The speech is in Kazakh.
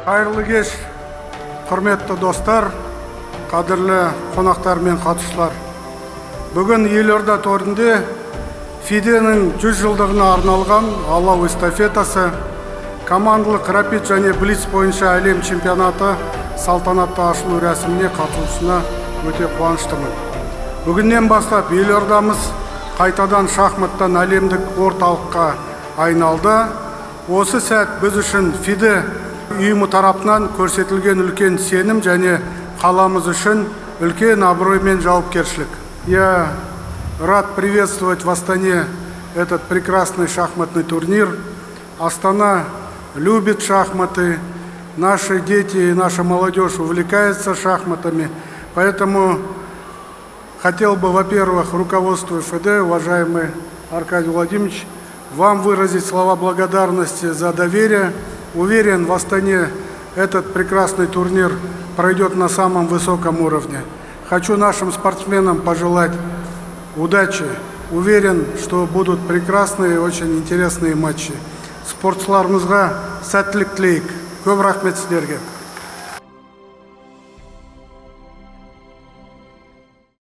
Қайырлы кеш, құрметті достар, қадірлі қонақтар мен қатысушылар. Бүгін елорда төрінде ФИДЕ-нің 100 жылдығына арналған алау эстафетасы, командалық рапид және блиц бойынша әлем чемпионаты салтанатты ашылу рәсіміне қатысуына өте қуаныштымын. Бүгіннен бастап елордамыз қайтадан шахматтан әлемдік орталыққа айналды. Осы сәт біз үшін ФИДЕ ұйымы тарапынан көрсетілген үлкен сенім және қаламыз үшін үлкен абырой мен жауапкершілік. Я рад приветствовать в Астане этот прекрасный шахматный турнир. Астана любит шахматы, наши дети и наша молодежь увлекаются шахматами, поэтому хотел бы, во-первых, руководству ФИДЕ, уважаемый Аркадий Владимирович, вам выразить слова благодарности за доверие. Уверен, в Астане этот прекрасный турнир пройдет на самом высоком уровне. Хочу нашим спортсменам пожелать удачи. Уверен, что будут прекрасные, очень интересные матчи. Спортшыларымызға сәттілік тілейік. Көп рахмет сіздерге.